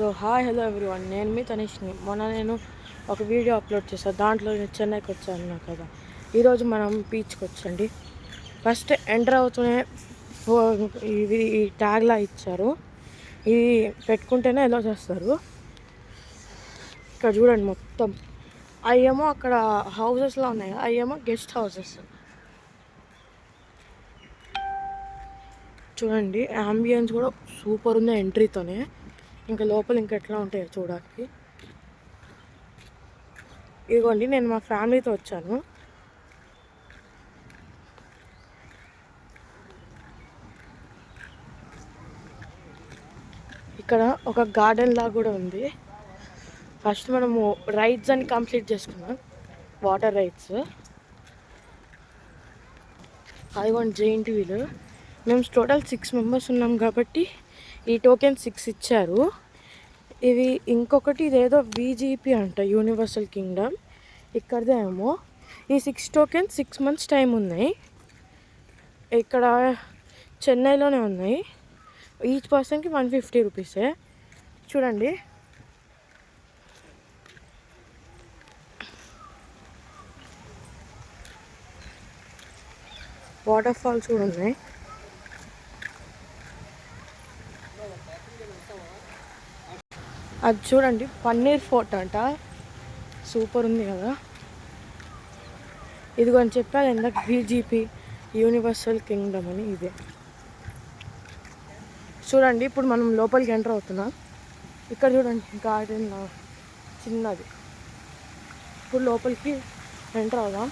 So hi hello everyone, నేను మీ తనీష్ని. మొన్న నేను ఒక వీడియో అప్లోడ్ చేశాను, దాంట్లో నేను చెన్నైకి వచ్చాను కదా. ఈరోజు మనం బీచ్కి వచ్చండి. ఫస్ట్ ఎంటర్ అవుతూనే ఇది ఈ ట్యాగ్లా ఇచ్చారు, ఇది పెట్టుకుంటేనే ఎలా చేస్తారు. ఇక్కడ చూడండి, మొత్తం అవేమో అక్కడ హౌసెస్లో ఉన్నాయి, అవేమో గెస్ట్ హౌసెస్. చూడండి, అంబియన్స్ కూడా సూపర్ ఉంది ఎంట్రీతోనే. ఇంకా లోపల ఇంకా ఎట్లా ఉంటాయో చూడడానికి. ఇదిగోండి, నేను మా ఫ్యామిలీతో వచ్చాను. ఇక్కడ ఒక గార్డెన్ లాగా కూడా ఉంది. ఫస్ట్ మనము రైడ్స్ అని కంప్లీట్ చేసుకున్నాం, వాటర్ రైడ్స్. అదిగోండి జైంట్ వీల్. మేము టోటల్ 6 మెంబర్స్ ఉన్నాం కాబట్టి ఈ టోకెన్ 6 ఇచ్చారు. ఇవి ఇంకొకటి ఇదేదో VGP అంట, యూనివర్సల్ కింగ్డమ్. ఇక్కడదే ఏమో. ఈ 6 టోకెన్స్ 6 months టైం ఉన్నాయి. ఇక్కడ చెన్నైలోనే ఉన్నాయి. ఈచ్ పర్సన్కి 150 రూపీసే. చూడండి, వాటర్ ఫాల్స్ కూడా ఉన్నాయి. అది చూడండి, పన్నీర్ ఫోర్ట్ అంట, సూపర్ ఉంది కదా. ఇదిగో అని చెప్పాను ఇందాక, VGP యూనివర్సల్ కింగ్డమ్ అని. ఇదే చూడండి. ఇప్పుడు మనం లోపలికి ఎంటర్ అవుతున్నాం. ఇక్కడ చూడండి, గార్డెన్ చిన్నది. ఇప్పుడు లోపలికి ఎంటర్ అవుదాం.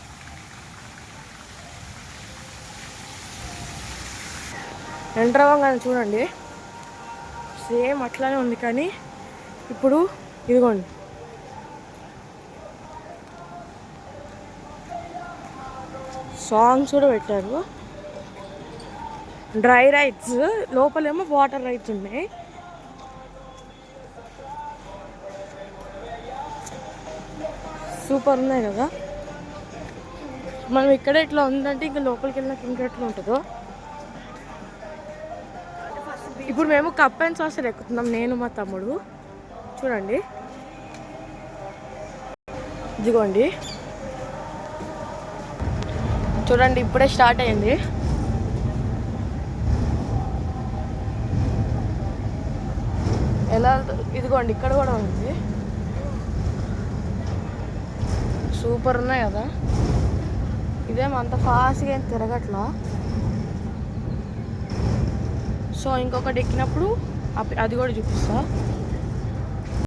ఎంటర్ అవ్వగానే చూడండి, సేమ్ అట్లానే ఉంది. కానీ ఇప్పుడు ఇదిగోండి, సాంగ్స్ కూడా పెట్టారు. డ్రై రైడ్స్, లోపలేమో వాటర్ రైడ్స్ ఉన్నాయి. సూపర్ ఉన్నాయి కదా. మనం ఇక్కడ ఇట్లా ఉందంటే ఇంకా లోపలికి వెళ్ళినాక ఇంకా ఎట్లా ఉంటుందో. ఇప్పుడు మేము కప్ అండ్ సాసర్ ఎక్కుతున్నాం, నేను మా తమ్ముడు. చూడండి, ఇదిగోండి. చూడండి, ఇప్పుడే స్టార్ట్ అయింది. ఎలా ఇదిగోండి, ఇక్కడ కూడా ఉంది. సూపర్ ఉన్నాయి కదా. ఇదేమో అంత ఫాస్ట్గా ఏం తిరగట్లా. సో ఇంకొకటి ఎక్కినప్పుడు అది కూడా చూపిస్తా.